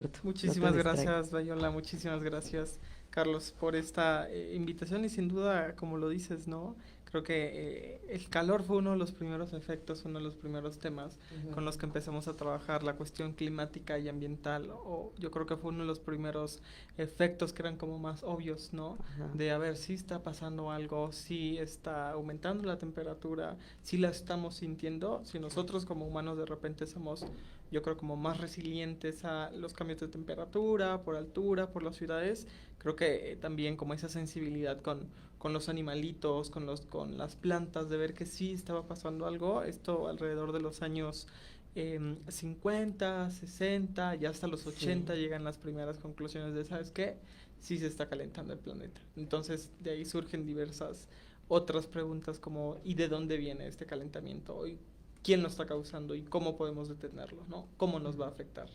No te Muchísimas distraigas. gracias, Bayola, muchísimas gracias, Carlos, por esta invitación y sin duda, como lo dices, ¿no? Creo que el calor fue uno de los primeros efectos, uno de los primeros temas Ujú. con los que empezamos a trabajar la cuestión climática y ambiental, o yo creo que fue uno de los primeros efectos que eran como más obvios, ¿no? Ajá. De a ver si está pasando algo, si está aumentando la temperatura, si la estamos sintiendo, si nosotros como humanos de repente somos yo creo como más resilientes a los cambios de temperatura, por altura, por las ciudades. Creo que también como esa sensibilidad con los animalitos, con las plantas, de ver que sí estaba pasando algo. Esto alrededor de los años 50, 60, ya hasta los Sí, 80 llegan las primeras conclusiones de, ¿sabes qué? Sí se está calentando el planeta. Entonces de ahí surgen diversas otras preguntas como ¿y de dónde viene este calentamiento? ¿Y quién lo está causando y cómo podemos detenerlo, ¿no? ¿Cómo nos va a afectar?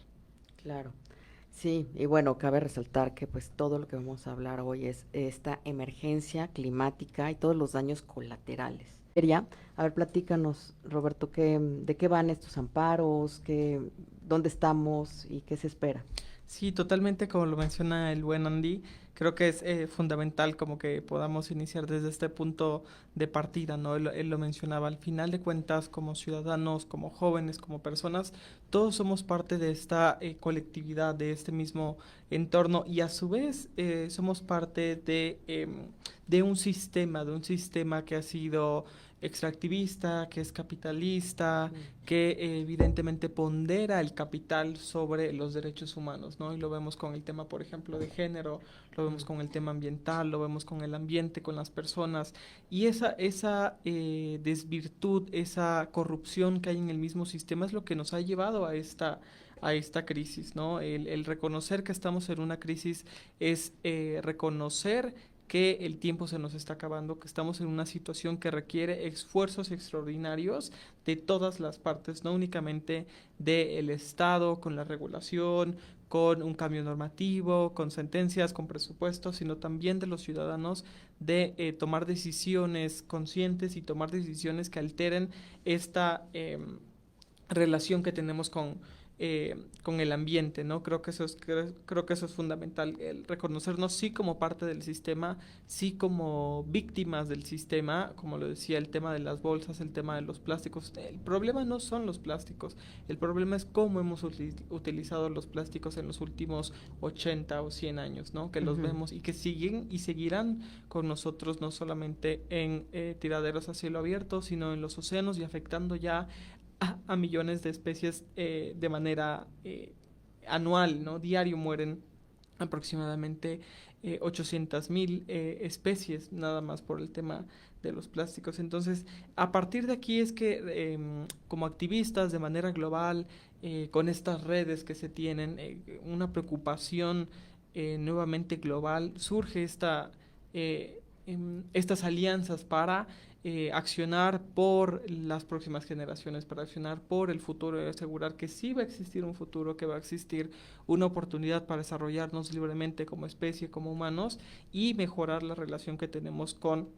claro. Sí, y bueno, cabe resaltar que pues todo lo que vamos a hablar hoy es esta emergencia climática y todos los daños colaterales. Quería, a ver, platícanos, Roberto, ¿de qué van estos amparos? ¿Dónde estamos y qué se espera? Sí, totalmente como lo menciona el buen Andy, creo que es fundamental como que podamos iniciar desde este punto de partida, ¿no? Él lo mencionaba, al final de cuentas, como ciudadanos, como jóvenes, como personas, todos somos parte de esta colectividad, de este mismo entorno y a su vez somos parte de un sistema que ha sido extractivista, que es capitalista, Mm. que evidentemente pondera el capital sobre los derechos humanos, ¿no? Y lo vemos con el tema, por ejemplo, de género, lo vemos Mm. con el tema ambiental, lo vemos con el ambiente, con las personas. Y esa desvirtud, esa corrupción que hay en el mismo sistema es lo que nos ha llevado a esta crisis, ¿no? El reconocer que estamos en una crisis es reconocer que el tiempo se nos está acabando, que estamos en una situación que requiere esfuerzos extraordinarios de todas las partes, no únicamente del Estado, con la regulación, con un cambio normativo, con sentencias, con presupuestos, sino también de los ciudadanos de tomar decisiones conscientes y tomar decisiones que alteren esta relación que tenemos con el ambiente, ¿no? Creo que eso es fundamental, el reconocernos sí como parte del sistema, sí como víctimas del sistema, como lo decía, el tema de las bolsas, el tema de los plásticos. El problema no son los plásticos, el problema es cómo hemos utilizado los plásticos en los últimos 80 o 100 años, ¿no? Que los Ujú. vemos y que siguen y seguirán con nosotros no solamente en tiraderos a cielo abierto, sino en los océanos y afectando ya a millones de especies de manera anual, ¿no? Diario mueren aproximadamente 800.000 especies nada más por el tema de los plásticos. Entonces, a partir de aquí es que como activistas de manera global, con estas redes que se tienen, una preocupación nuevamente global, surge estas alianzas para accionar por las próximas generaciones, para accionar por el futuro y asegurar que sí va a existir un futuro, que va a existir una oportunidad para desarrollarnos libremente como especie, como humanos y mejorar la relación que tenemos con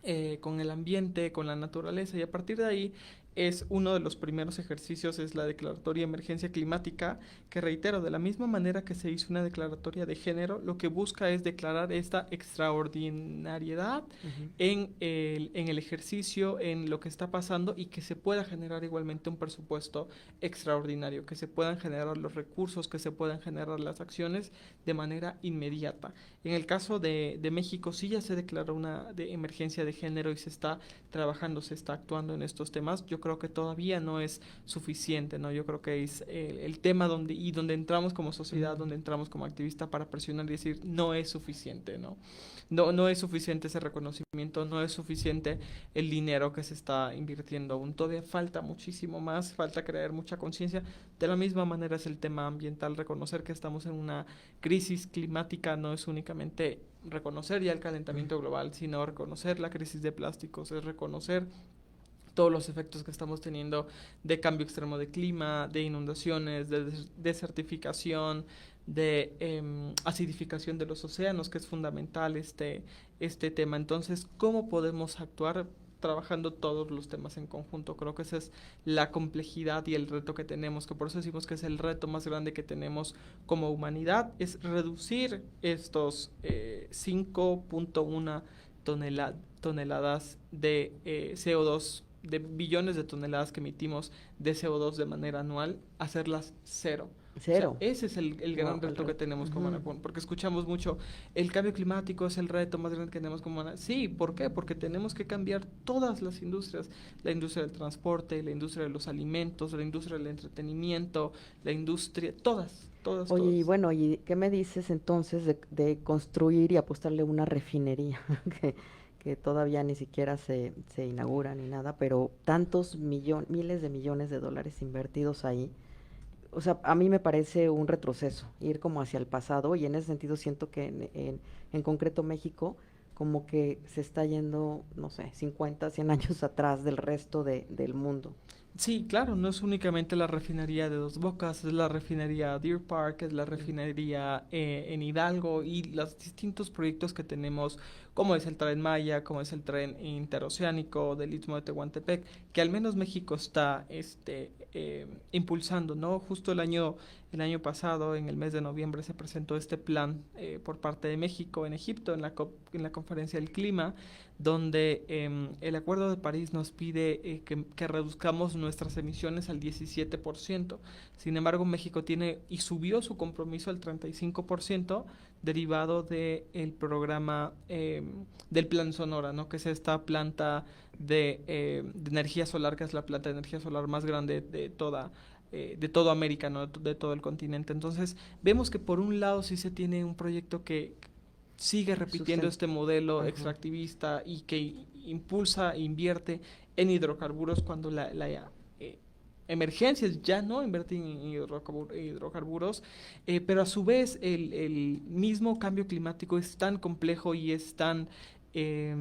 el ambiente, con la naturaleza y a partir de ahí es uno de los primeros ejercicios, es la declaratoria de emergencia climática, que reitero, de la misma manera que se hizo una declaratoria de género, lo que busca es declarar esta extraordinariedad Ujú. en el ejercicio, en lo que está pasando y que se pueda generar igualmente un presupuesto extraordinario, que se puedan generar los recursos, que se puedan generar las acciones de manera inmediata. En el caso de México sí ya se declaró una de emergencia de género y se está trabajando, se está actuando en estos temas. Yo creo que todavía no es suficiente, ¿no? Yo creo que es el tema donde entramos como sociedad, Mm. donde entramos como activista para presionar y decir no es suficiente, ¿no? No es suficiente ese reconocimiento, no es suficiente el dinero que se está invirtiendo aún. Todavía falta muchísimo más, falta crear mucha conciencia. De la misma manera es el tema ambiental, reconocer que estamos en una crisis climática no es únicamente reconocer ya el calentamiento global, sino reconocer la crisis de plásticos, es reconocer todos los efectos que estamos teniendo de cambio extremo de clima, de inundaciones, de desertificación, de acidificación de los océanos, que es fundamental este tema. Entonces, ¿cómo podemos actuar? trabajando todos los temas en conjunto. Creo que esa es la complejidad y el reto que tenemos, que por eso decimos que es el reto más grande que tenemos como humanidad, es reducir estos 5.1 toneladas de CO2, de billones de toneladas que emitimos de CO2 de manera anual, hacerlas cero. O sea, Cero. ese es el gran reto que tenemos como Anacón, porque escuchamos mucho, el cambio climático es el reto más grande que tenemos como Anacón. Sí, ¿por qué? Porque tenemos que cambiar todas las industrias, la industria del transporte, la industria de los alimentos, la industria del entretenimiento, la industria, todas, Oye, y todas. bueno, ¿y qué me dices entonces de construir y apostarle una refinería que, que todavía ni siquiera se inaugura ni nada, pero tantos miles de millones de dólares invertidos ahí? O sea, a mí me parece un retroceso, ir como hacia el pasado, y en ese sentido siento que en concreto México como que se está yendo, no sé, 50, 100 años atrás del resto del mundo. Sí, claro, no es únicamente la refinería de Dos Bocas, es la refinería Deer Park, es la Mm. refinería en Hidalgo y los distintos proyectos que tenemos, como es el Tren Maya, como es el tren interoceánico del Istmo de Tehuantepec, que al menos México está impulsando, ¿no? Justo el año pasado, en el mes de noviembre, se presentó este plan por parte de México en Egipto, en la conferencia del clima, donde el Acuerdo de París nos pide que reduzcamos nuestras emisiones al 17%. Sin embargo, México tiene y subió su compromiso al 35% derivado del programa del Plan Sonora, ¿no? Que es esta planta de energía solar, que es la planta de energía solar más grande de toda América, ¿no? De todo el continente. Entonces, vemos que por un lado sí se tiene un proyecto que sigue repitiendo Susten- este modelo Ajá. extractivista y que impulsa e invierte en hidrocarburos cuando la emergencia es ya no invertir en hidrocarburos, pero a su vez el mismo cambio climático es tan complejo y es tan eh,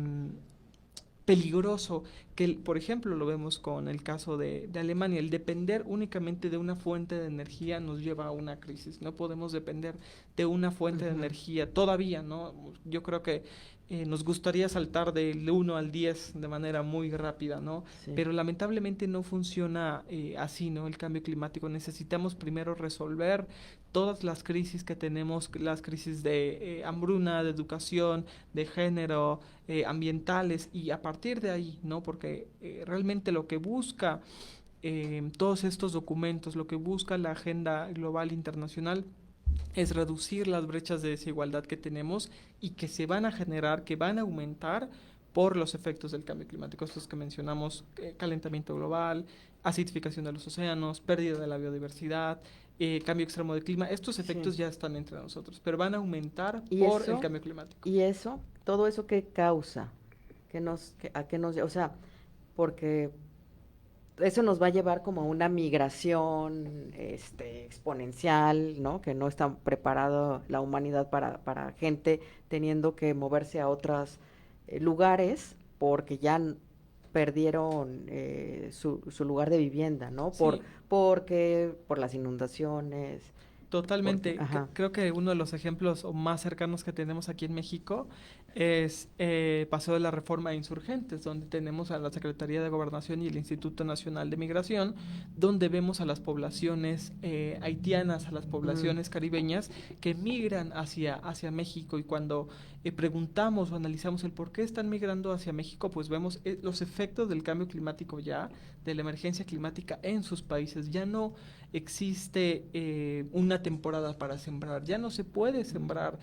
peligroso que, por ejemplo, lo vemos con el caso de Alemania. El depender únicamente de una fuente de energía nos lleva a una crisis. No podemos depender de una fuente de Ujú. energía todavía, ¿no? Yo creo que nos gustaría saltar del 1 al 10 de manera muy rápida, ¿no? Sí. Pero lamentablemente no funciona así, ¿no? El cambio climático. Necesitamos primero resolver todas las crisis que tenemos, las crisis de hambruna, de educación, de género, ambientales, y a partir de ahí, ¿no? Porque realmente lo que busca todos estos documentos, lo que busca la agenda global internacional es reducir las brechas de desigualdad que tenemos y que se van a generar, que van a aumentar por los efectos del cambio climático, estos que mencionamos, calentamiento global, acidificación de los océanos, pérdida de la biodiversidad, cambio extremo de clima. Estos Sí. efectos ya están entre nosotros, pero van a aumentar Y por el eso, cambio climático. y eso, todo eso que causa, a qué nos, o sea, porque eso nos va a llevar como a una migración, exponencial, ¿no? Que no está preparado la humanidad para gente teniendo que moverse a otros lugares porque ya perdieron su lugar de vivienda, ¿no? Sí, Por las inundaciones, porque, totalmente. ajá. Creo que uno de los ejemplos más cercanos que tenemos aquí en México es Paseo de la Reforma de Insurgentes, donde tenemos a la Secretaría de Gobernación y el Instituto Nacional de Migración, donde vemos a las poblaciones haitianas, a las Mm. poblaciones caribeñas que migran hacia México, y cuando preguntamos o analizamos el por qué están migrando hacia México, pues vemos los efectos del cambio climático ya, de la emergencia climática en sus países. Ya no existe una temporada para sembrar, ya no se puede sembrar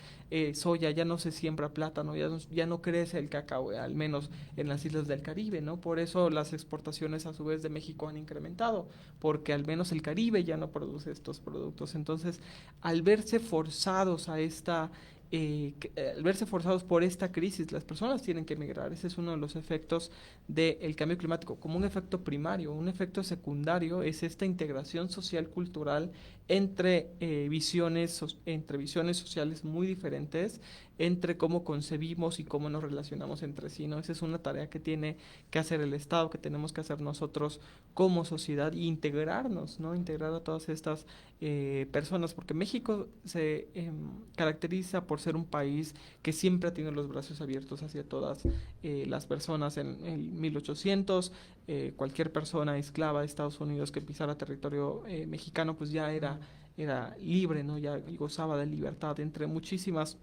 soya, ya no se siembra plátano, ya no crece el cacao, al menos en las islas del Caribe, ¿no? Por eso las exportaciones a su vez de México han incrementado, porque al menos el Caribe ya no produce estos productos. Entonces, al verse forzados a al verse forzados por esta crisis, las personas tienen que emigrar. Ese es uno de los efectos del cambio climático, como un efecto primario. Un efecto secundario es esta integración social cultural entre entre visiones sociales muy diferentes, entre cómo concebimos y cómo nos relacionamos entre sí, ¿no? Esa es una tarea que tiene que hacer el Estado, que tenemos que hacer nosotros como sociedad y integrarnos, ¿no? Integrar a todas estas personas, porque México se caracteriza por ser un país que siempre ha tenido los brazos abiertos hacia todas las personas. En 1800, cualquier persona esclava de Estados Unidos que pisara territorio mexicano, pues ya era libre, ¿no? Ya gozaba de libertad, entre muchísimas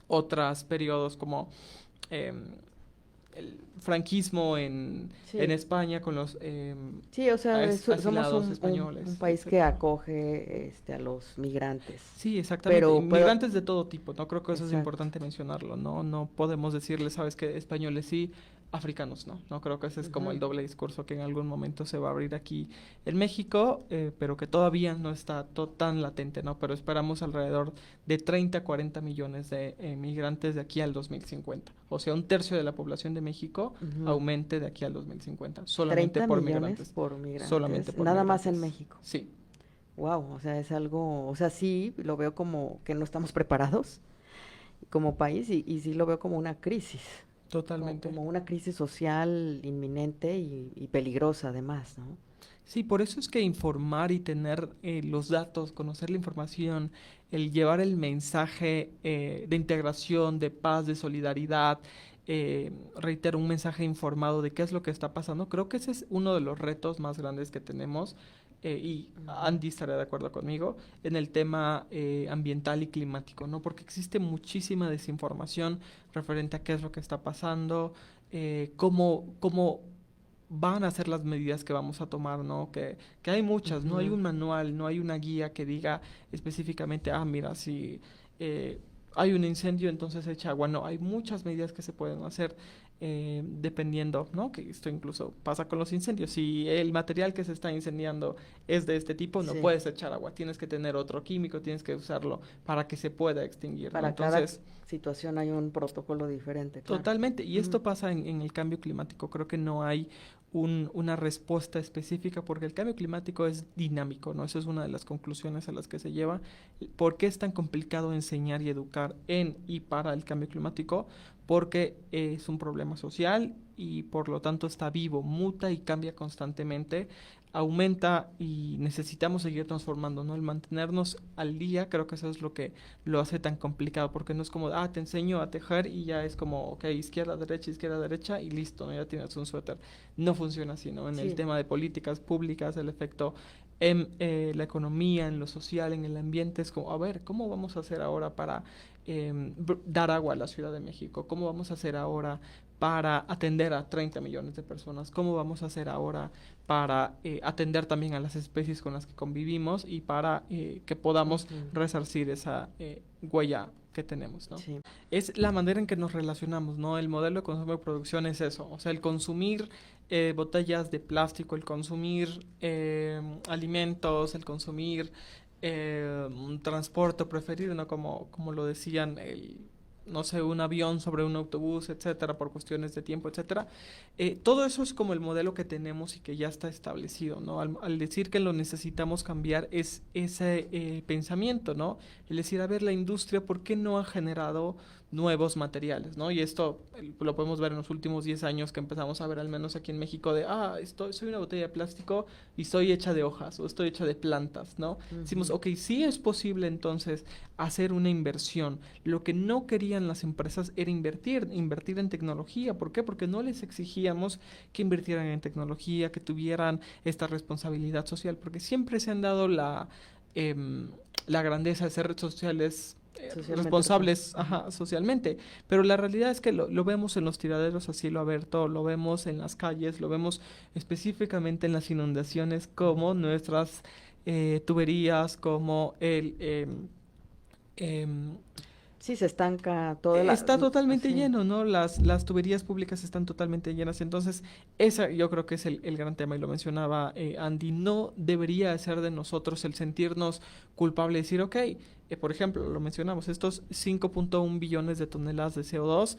otras periodos como eh, el franquismo en Sí, España con los sí, o sea, somos asilados un españoles, país que etcétera. acoge a los migrantes, Sí, exactamente. pero, Migrantes de todo tipo, ¿no? Creo que eso es exacto. importante mencionarlo, ¿no? No podemos decirle, sabes que españoles sí, africanos no. No creo que ese es como el Ujú. doble discurso que en algún momento se va a abrir aquí en México, pero que todavía no está tan latente, ¿no? Pero esperamos alrededor de 30 a 40 millones de migrantes de aquí al 2050. O sea, un tercio de la población de México Ujú. aumente de aquí al 2050, solamente 30 por millones migrantes. por Solamente migrantes, por nada más en migrantes. México. Sí, Wow, o sea, es algo, o sea, sí lo veo como que no estamos preparados como país y sí lo veo como una crisis, totalmente. como una crisis social inminente y peligrosa además, ¿no? Sí, por eso es que informar y tener los datos, conocer la información, el llevar el mensaje de integración, de paz, de solidaridad, reitero, un mensaje informado de qué es lo que está pasando, creo que ese es uno de los retos más grandes que tenemos y Ujú. Andy estará de acuerdo conmigo en el tema ambiental y climático, ¿no? Porque existe muchísima desinformación referente a qué es lo que está pasando, cómo van a ser las medidas que vamos a tomar, ¿no? Que hay muchas, no hay Ujú. un manual, no hay una guía que diga específicamente, mira, si eh, hay un incendio, entonces echa agua. No, hay muchas medidas que se pueden hacer dependiendo, ¿no? Que esto incluso pasa con los incendios. Si el material que se está incendiando es de este tipo, no Sí, puedes echar agua, tienes que tener otro químico, tienes que usarlo para que se pueda extinguir, ¿no? para cada Entonces, situación hay un protocolo diferente, claro. totalmente, y Ujú. esto pasa en el cambio climático. Creo que no hay una respuesta específica porque el cambio climático es dinámico, ¿no? Eso es una de las conclusiones a las que se lleva. ¿Por qué es tan complicado enseñar y educar en y para el cambio climático? Porque es un problema social y por lo tanto está vivo, muta y cambia constantemente, aumenta y necesitamos seguir transformando, ¿no? El mantenernos al día, creo que eso es lo que lo hace tan complicado, porque no es como, te enseño a tejer y ya es como, ok, izquierda, derecha y listo, ¿no? Ya tienes un suéter. No funciona así, ¿no? En el Sí, tema de políticas públicas, el efecto en la economía, en lo social, en el ambiente, es como, a ver, ¿cómo vamos a hacer ahora para dar agua a la Ciudad de México? ¿Cómo vamos a hacer ahora para atender a 30 millones de personas? ¿Cómo vamos a hacer ahora para atender también a las especies con las que convivimos y para que podamos ujú, resarcir esa huella que tenemos, ¿no? sí, Es la manera en que nos relacionamos, ¿no? El modelo de consumo y producción es eso, o sea, el consumir botellas de plástico, el consumir alimentos, el consumir un transporte preferido, ¿no? Como lo decían, no sé, un avión sobre un autobús, etcétera, por cuestiones de tiempo, etcétera. Todo eso es como el modelo que tenemos y que ya está establecido, ¿no? Al decir que lo necesitamos cambiar es ese pensamiento, ¿no? El decir, a ver, la industria, ¿por qué no ha generado nuevos materiales, ¿no? Y esto lo podemos ver en los últimos 10 años que empezamos a ver, al menos aquí en México, de, soy una botella de plástico y estoy hecha de hojas o estoy hecha de plantas, ¿no? Decimos, ujú, ok, sí es posible entonces hacer una inversión. Lo que no querían las empresas era invertir en tecnología. ¿Por qué? Porque no les exigíamos que invirtieran en tecnología, que tuvieran esta responsabilidad social, porque siempre se han dado em, la grandeza de ser redes sociales socialmente responsables, ujú. socialmente, pero la realidad es que lo vemos en los tiraderos a cielo abierto, lo vemos en las calles, lo vemos específicamente en las inundaciones, como nuestras tuberías, como em, Sí, se estanca toda está totalmente sí, lleno, ¿no? Las tuberías públicas están totalmente llenas. Entonces, ese yo creo que es el gran tema y lo mencionaba Andy. No debería ser de nosotros el sentirnos culpables y decir, ok, por ejemplo, lo mencionamos, estos 5.1 billones de toneladas de CO2,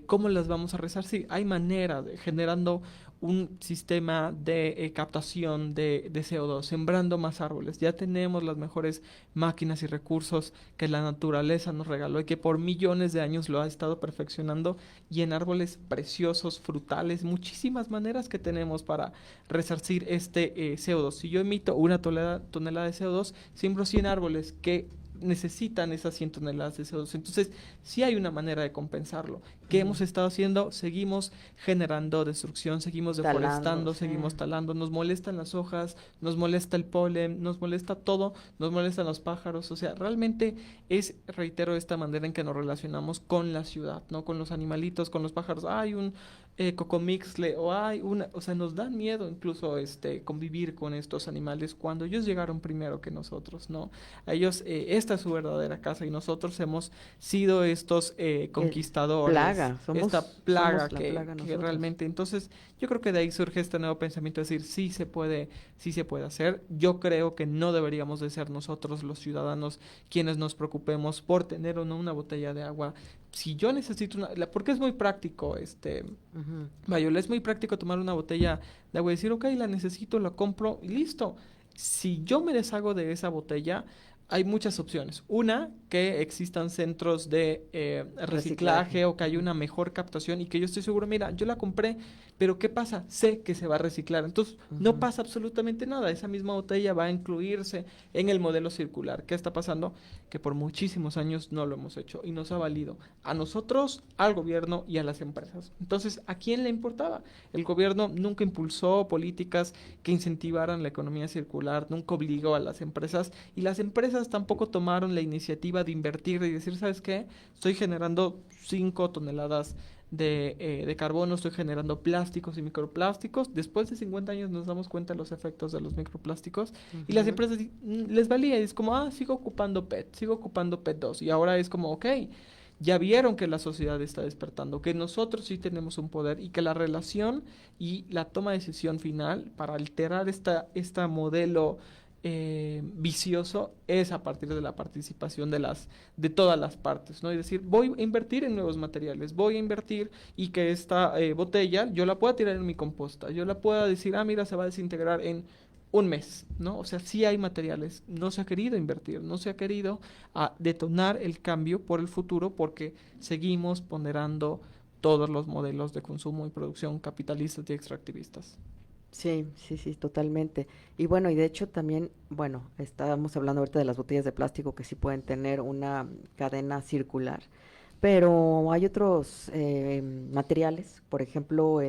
¿cómo las vamos a resarcir? Hay manera de generando un sistema de captación de CO2, sembrando más árboles. Ya tenemos las mejores máquinas y recursos que la naturaleza nos regaló y que por millones de años lo ha estado perfeccionando, y en árboles preciosos, frutales, muchísimas maneras que tenemos para resarcir este CO2. Si yo emito una tonelada de CO2, siembro 100 árboles que necesitan esas 100 toneladas de CO2. Entonces, sí hay una manera de compensarlo. ¿Qué hemos estado haciendo? Seguimos generando destrucción, seguimos deforestando, seguimos talando, nos molestan las hojas, nos molesta el polen, nos molesta todo, nos molestan los pájaros. O sea, realmente es, reitero, esta manera en que nos relacionamos con la ciudad, ¿no? Con los animalitos, con los pájaros. Hay un cocomixle, o hay una, o sea, nos da miedo incluso convivir con estos animales cuando ellos llegaron primero que nosotros, ¿no? A ellos, esta es su verdadera casa, y nosotros hemos sido estos conquistadores, esta plaga que realmente, entonces yo creo que de ahí surge este nuevo pensamiento, de decir, sí se puede hacer. Yo creo que no deberíamos de ser nosotros los ciudadanos quienes nos preocupemos por tener o no una botella de agua. Si yo necesito porque es muy práctico, Mayol, es muy práctico tomar una botella de agua y decir, ok, la necesito, la compro y listo. Si yo me deshago de esa botella, hay muchas opciones. Una, que existan centros de reciclaje, o que haya una mejor captación, y que yo estoy seguro, mira, yo la compré, pero ¿qué pasa? Sé que se va a reciclar. Entonces, no pasa absolutamente nada. Esa misma botella va a incluirse en el modelo circular. ¿Qué está pasando? Que por muchísimos años no lo hemos hecho, y nos ha valido a nosotros, al gobierno y a las empresas. Entonces, ¿a quién le importaba? El gobierno nunca impulsó políticas que incentivaran la economía circular, nunca obligó a las empresas, y las empresas tampoco tomaron la iniciativa de invertir y decir, ¿sabes qué? Estoy generando 5 toneladas de carbono, estoy generando plásticos y microplásticos. Después de 50 años nos damos cuenta de los efectos de los microplásticos, y las empresas les valía, y es como, sigo ocupando PET 2, y ahora es como, ok, ya vieron que la sociedad está despertando, que nosotros sí tenemos un poder, y que la relación y la toma de decisión final para alterar esta modelo vicioso es a partir de la participación de todas las partes, ¿no? Es decir, voy a invertir en nuevos materiales, voy a invertir, y que esta botella yo la pueda tirar en mi composta, yo la pueda decir, mira, se va a desintegrar en un mes, ¿no? O sea, sí hay materiales, no se ha querido invertir, no se ha querido detonar el cambio por el futuro, porque seguimos ponderando todos los modelos de consumo y producción capitalistas y extractivistas. Sí, sí, sí, totalmente. Y bueno, y de hecho también, bueno, estábamos hablando ahorita de las botellas de plástico que sí pueden tener una cadena circular, pero hay otros materiales, por ejemplo,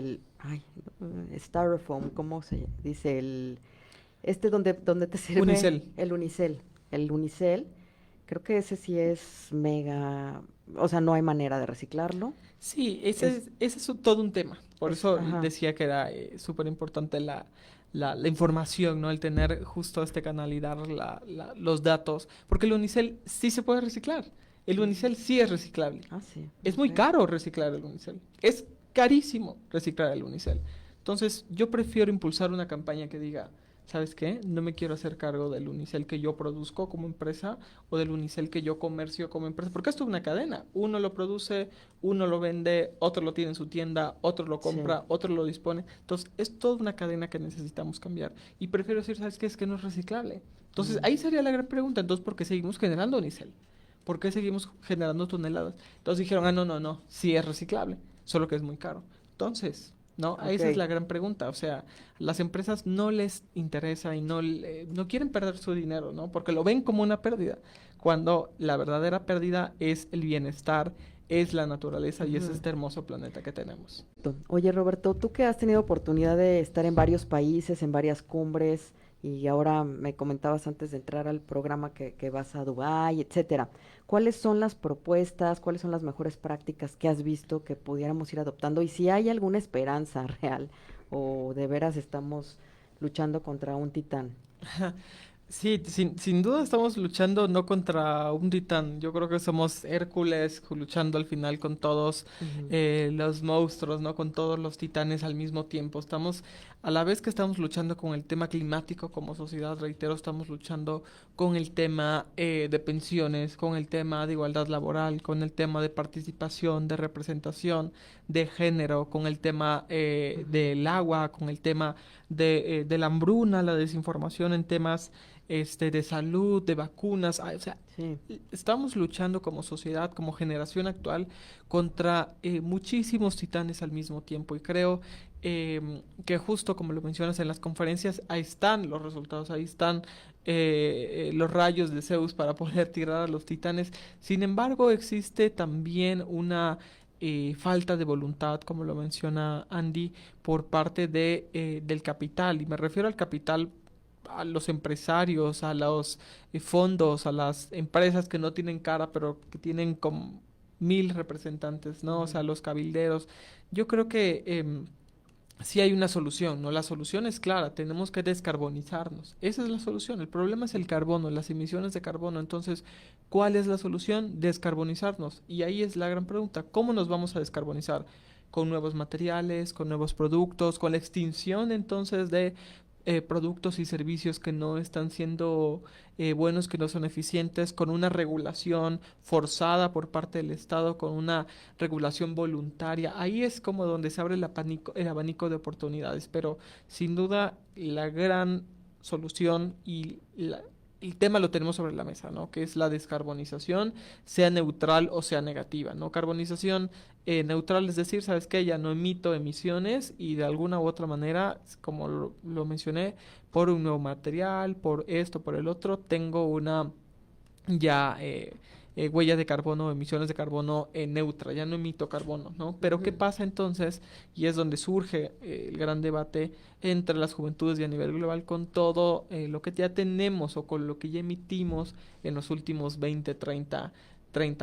styrofoam, ¿cómo se dice? Donde te sirve Unicel. el unicel, creo que ese sí es mega, o sea, no hay manera de reciclarlo. Sí, ese es todo un tema. Por eso Ajá. decía que era súper importante la información, ¿no? El tener justo este canal y dar los datos. Porque el unicel sí se puede reciclar. El unicel sí es reciclable. Sí. Es muy caro reciclar el unicel. Es carísimo reciclar el unicel. Entonces, yo prefiero impulsar una campaña que diga, ¿sabes qué? No me quiero hacer cargo del unicel que yo produzco como empresa, o del unicel que yo comercio como empresa, porque esto es una cadena. Uno lo produce, uno lo vende, otro lo tiene en su tienda, otro lo compra, Sí. otro lo dispone. Entonces, es toda una cadena que necesitamos cambiar. Y prefiero decir, ¿sabes qué? Es que no es reciclable. Entonces, ahí sería la gran pregunta. Entonces, ¿por qué seguimos generando unicel? ¿Por qué seguimos generando toneladas? Entonces dijeron, no, sí es reciclable, solo que es muy caro. Entonces, ¿no? Esa es la gran pregunta. O sea, las empresas no les interesa y no quieren perder su dinero, ¿no? Porque lo ven como una pérdida, cuando la verdadera pérdida es el bienestar, es la naturaleza, y es este hermoso planeta que tenemos. Oye, Roberto, tú que has tenido oportunidad de estar en varios países, en varias cumbres, y ahora me comentabas antes de entrar al programa que vas a Dubái, etcétera. ¿Cuáles son las propuestas, cuáles son las mejores prácticas que has visto que pudiéramos ir adoptando? Y si hay alguna esperanza real, o de veras estamos luchando contra un titán. Sí, sin duda estamos luchando no contra un titán. Yo creo que somos Hércules luchando al final con todos Ujú. los monstruos, ¿no? Con todos los titanes al mismo tiempo. Estamos, a la vez que estamos luchando con el tema climático como sociedad, reitero, estamos luchando con el tema de pensiones, con el tema de igualdad laboral, con el tema de participación, de representación, de género, con el tema Ujú. del agua, con el tema de la hambruna, la desinformación en temas de salud, de vacunas, o sea, Sí, estamos luchando como sociedad, como generación actual, contra muchísimos titanes al mismo tiempo. Y creo que justo como lo mencionas en las conferencias, ahí están los resultados, ahí están los rayos de Zeus para poder tirar a los titanes. Sin embargo, existe también una falta de voluntad, como lo menciona Andy, por parte del capital. Y me refiero al capital, a los empresarios, a los fondos, a las empresas que no tienen cara, pero que tienen como 1000 representantes, ¿no? O ujú, sea, los cabilderos. Yo creo que sí hay una solución, ¿no? La solución es clara, tenemos que descarbonizarnos. Esa es la solución. El problema es el carbono, las emisiones de carbono. Entonces, ¿cuál es la solución? Descarbonizarnos. Y ahí es la gran pregunta, ¿cómo nos vamos a descarbonizar? Con nuevos materiales, con nuevos productos, con la extinción entonces de productos y servicios que no están siendo buenos, que no son eficientes, con una regulación forzada por parte del Estado, con una regulación voluntaria. Ahí es como donde se abre el abanico de oportunidades, pero sin duda la gran solución y el tema lo tenemos sobre la mesa, ¿no? Que es la descarbonización, sea neutral o sea negativa, ¿no? Carbonización neutral, es decir, ¿sabes qué? Ya no emito emisiones y de alguna u otra manera, como lo mencioné, por un nuevo material, por esto, por el otro, tengo una ya huella de carbono, emisiones de carbono neutra, ya no emito carbono, ¿no? Pero ¿qué ujú. pasa entonces? Y es donde surge el gran debate entre las juventudes y a nivel global con todo lo que ya tenemos o con lo que ya emitimos en los últimos 20, 30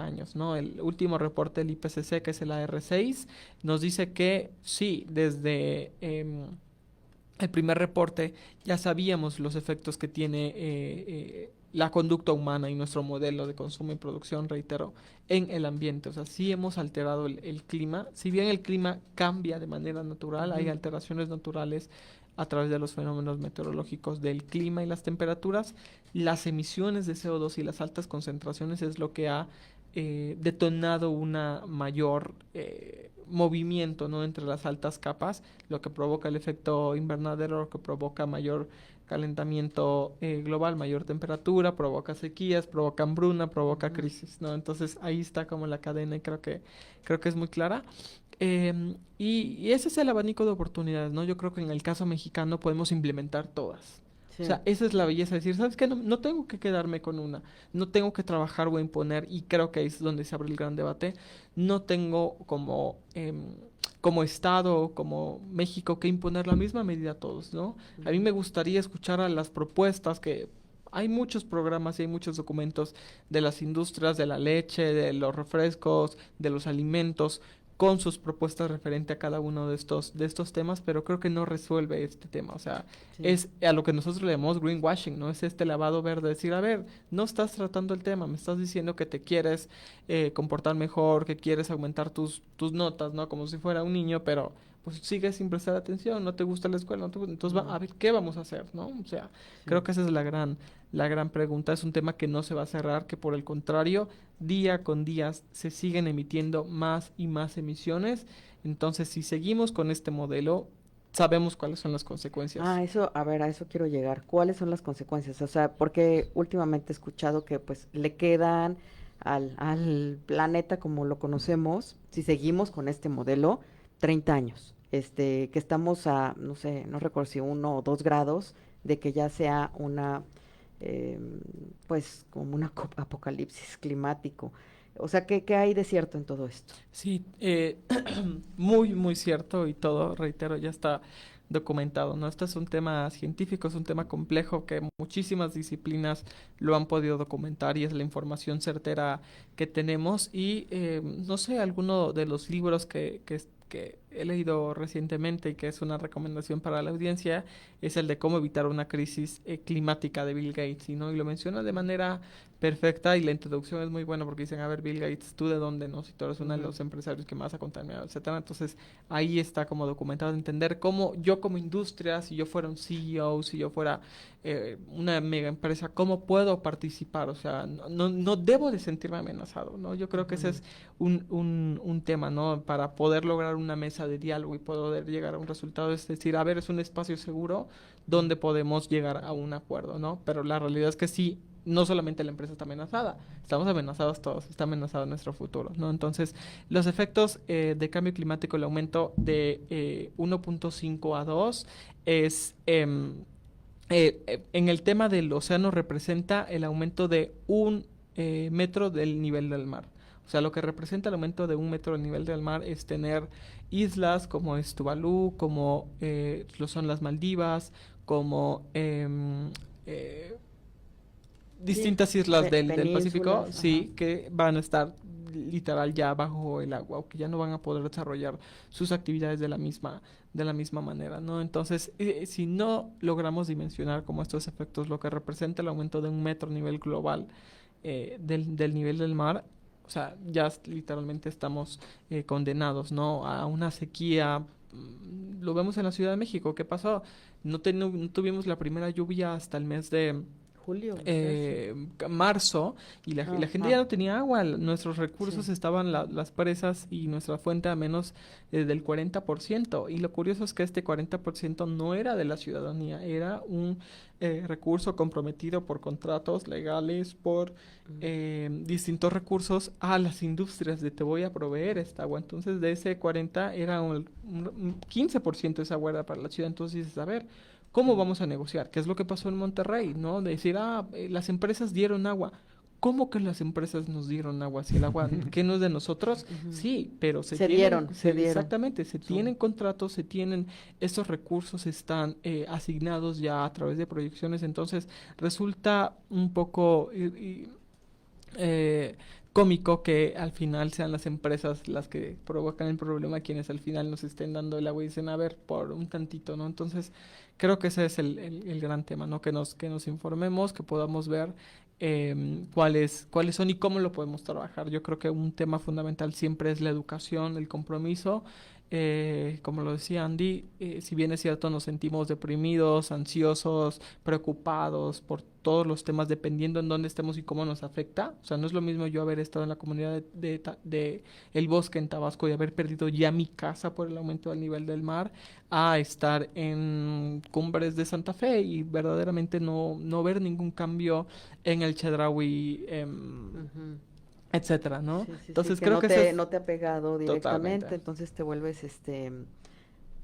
años, ¿no? El último reporte del IPCC, que es el AR6, nos dice que sí, desde el primer reporte ya sabíamos los efectos que tiene la conducta humana y nuestro modelo de consumo y producción, reitero, en el ambiente. O sea, sí hemos alterado el clima. Si bien el clima cambia de manera natural, hay Ujú. alteraciones naturales a través de los fenómenos meteorológicos del clima y las temperaturas, las emisiones de CO2 y las altas concentraciones es lo que ha detonado una mayor movimiento, ¿no? Entre las altas capas, lo que provoca el efecto invernadero, lo que provoca mayor calentamiento global, mayor temperatura, provoca sequías, provoca hambruna, provoca Ujú. crisis, ¿no? Entonces ahí está como la cadena y creo que es muy clara. Y ese es el abanico de oportunidades, ¿no? Yo creo que en el caso mexicano podemos implementar todas. O Sí, sea, esa es la belleza, decir, ¿sabes qué? No, no tengo que quedarme con una, no tengo que trabajar o imponer, y creo que ahí es donde se abre el gran debate. No tengo como Estado, como México, que imponer la misma medida a todos, ¿no? A mí ujú, me gustaría escuchar a las propuestas que hay muchos programas y hay muchos documentos de las industrias de la leche, de los refrescos, de los alimentos, con sus propuestas referente a cada uno de estos temas, pero creo que no resuelve este tema. O sea, sí, es a lo que nosotros le llamamos greenwashing, ¿no? Es este lavado verde, decir, a ver, no estás tratando el tema, me estás diciendo que te quieres comportar mejor, que quieres aumentar tus notas, ¿no? Como si fuera un niño, pero pues sigues sin prestar atención, no te gusta la escuela, entonces ujú, a ver, ¿qué vamos a hacer, ¿no? O sea, creo sí. que esa es la gran pregunta, es un tema que no se va a cerrar, que por el contrario, día con día se siguen emitiendo más y más emisiones, entonces si seguimos con este modelo, sabemos cuáles son las consecuencias. Ah, eso, a ver, a eso quiero llegar. ¿Cuáles son las consecuencias? O sea, porque últimamente he escuchado que pues le quedan al planeta como lo conocemos, si seguimos con este modelo, 30 años. Que estamos a, no sé, no recuerdo si 1 o 2 grados de que ya sea una, pues como un apocalipsis climático. O sea, ¿qué hay de cierto en todo esto? Sí, muy, muy cierto y todo, reitero, ya está documentado, ¿no? Este es un tema científico, es un tema complejo que muchísimas disciplinas lo han podido documentar y es la información certera que tenemos y no sé, alguno de los libros que he leído recientemente y que es una recomendación para la audiencia, es el de cómo evitar una crisis climática de Bill Gates, ¿no? Y lo menciona de manera perfecta y la introducción es muy buena porque dicen, a ver, Bill Gates, ¿tú de dónde, no? Si tú eres uno de los empresarios que más ha contaminado, etcétera. Entonces, ahí está como documentado entender cómo yo como industria, si yo fuera un CEO, si yo fuera una mega empresa, ¿cómo puedo participar? O sea, no debo de sentirme amenazado, ¿no? Yo creo que ese es un tema, ¿no? Para poder lograr una mesa de diálogo y poder llegar a un resultado, es decir, a ver, es un espacio seguro donde podemos llegar a un acuerdo, ¿no? Pero la realidad es que sí, no solamente la empresa está amenazada, estamos amenazados todos, está amenazado nuestro futuro, ¿no? Entonces, los efectos de cambio climático, el aumento de 1.5 a 2 es... en el tema del océano representa el aumento de un metro del nivel del mar. O sea, lo que representa el aumento de 1 metro del nivel del mar es tener islas como es Tuvalu, como lo son las Maldivas, como eh, Sí, distintas islas del Pacífico, penínsulas, ajá. sí, que van a estar literal ya bajo el agua o que ya no van a poder desarrollar sus actividades de la misma manera, ¿no? Entonces, si no logramos dimensionar como estos efectos, lo que representa el aumento de 1 metro a nivel global del nivel del mar, o sea, ya literalmente estamos condenados, ¿no? A una sequía. Lo vemos en la Ciudad de México. ¿Qué pasó? No tuvimos la primera lluvia hasta el mes de Julio, casi. marzo y la gente ya Ajá, no tenía agua, nuestros sí. recursos estaban las presas y nuestra fuente a menos del 40% y lo curioso es que este 40% no era de la ciudadanía, era un recurso comprometido por contratos legales, por distintos recursos a las industrias de te voy a proveer esta agua, entonces de ese 40 era un 15% esa agua era para la ciudad, entonces dices, a ver, ¿cómo vamos a negociar? ¿Qué es lo que pasó en Monterrey? ¿No? De decir, las empresas dieron agua. ¿Cómo que las empresas nos dieron agua? Si el agua, ¿que no es de nosotros? Ujú. Sí, pero Se dieron. exactamente, se tienen Son. contratos, se tienen, estos recursos están asignados ya a través de proyecciones, entonces resulta un poco eh, cómico que al final sean las empresas las que provocan el problema, quienes al final nos estén dando el agua y dicen, a ver, por un tantito, ¿no? Entonces, creo que ese es el gran tema, ¿no? Que nos informemos, que podamos ver cuáles son y cómo lo podemos trabajar. Yo creo que un tema fundamental siempre es la educación, el compromiso. Como lo decía Andy, si bien es cierto, nos sentimos deprimidos, ansiosos, preocupados por todos los temas, dependiendo en dónde estemos y cómo nos afecta. O sea, no es lo mismo yo haber estado en la comunidad de El Bosque en Tabasco y haber perdido ya mi casa por el aumento del nivel del mar, a estar en Cumbres de Santa Fe y verdaderamente no ver ningún cambio en el Chedraui, Ujú. etcétera, ¿no? Sí, sí, sí, Entonces que creo que ese es no te ha pegado totalmente. directamente, entonces te vuelves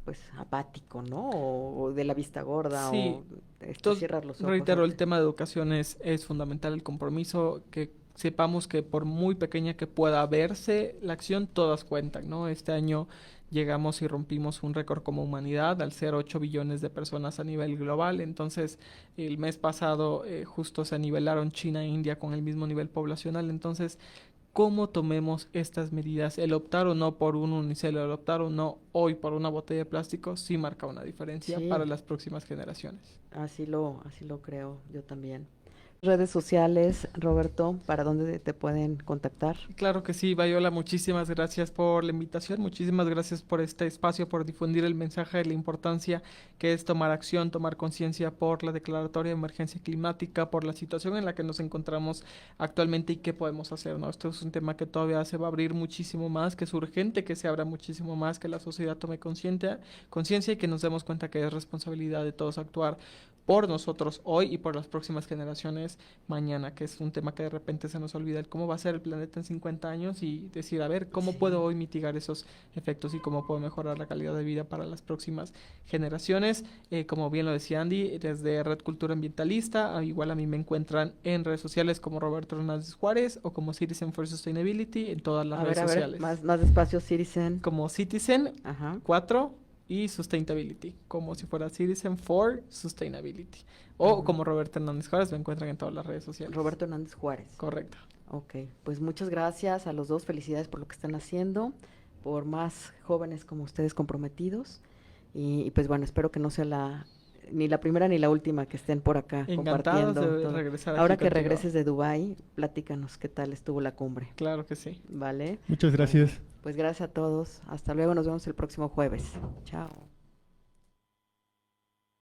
pues apático, ¿no? O de la vista gorda, Sí, o entonces, cierras los ojos reitero, el ante. tema de educación es fundamental, el compromiso, que sepamos que por muy pequeña que pueda verse la acción, todas cuentan, ¿no? Este año llegamos y rompimos un récord como humanidad al ser 8 billones de personas a nivel global, entonces el mes pasado justo se nivelaron China e India con el mismo nivel poblacional, entonces cómo tomemos estas medidas, el optar o no por un unicel, el optar o no hoy por una botella de plástico, sí marca una diferencia para Sí, las próximas generaciones. así lo creo yo también. Redes sociales, Roberto, ¿para dónde te pueden contactar? Claro que sí, Viola, muchísimas gracias por la invitación, muchísimas gracias por este espacio, por difundir el mensaje de la importancia que es tomar acción, tomar conciencia por la declaratoria de emergencia climática, por la situación en la que nos encontramos actualmente y qué podemos hacer, ¿no? Esto es un tema que todavía se va a abrir muchísimo más, que es urgente que se abra muchísimo más, que la sociedad tome conciencia y que nos demos cuenta que es responsabilidad de todos actuar por nosotros hoy y por las próximas generaciones mañana, que es un tema que de repente se nos olvida, el cómo va a ser el planeta en 50 años y decir, a ver, ¿cómo puedo Sí. hoy mitigar esos efectos y cómo puedo mejorar la calidad de vida para las próximas generaciones? Como bien lo decía Andy, desde Red Cultura Ambientalista, igual a mí me encuentran en redes sociales como Roberto Hernández Juárez o como Citizen for Sustainability en todas las redes A ver, sociales, más despacio, Citizen. como Citizen Ajá. 4 y Sustainability, como si fuera Citizen for Sustainability. O Ujú. como Roberto Hernández Juárez, lo encuentran en todas las redes sociales. Roberto Hernández Juárez. Correcto. Ok, pues muchas gracias a los dos, felicidades por lo que están haciendo. por más jóvenes como ustedes comprometidos. Y pues bueno, espero que no sea ni la primera ni la última que estén por acá Encantados compartiendo de todo. regresar Ahora aquí que contigo. regreses de Dubái, platícanos qué tal estuvo la cumbre, Claro que sí. ¿vale? Muchas Bueno, gracias. pues gracias a todos. Hasta luego, nos vemos el próximo jueves. Chao.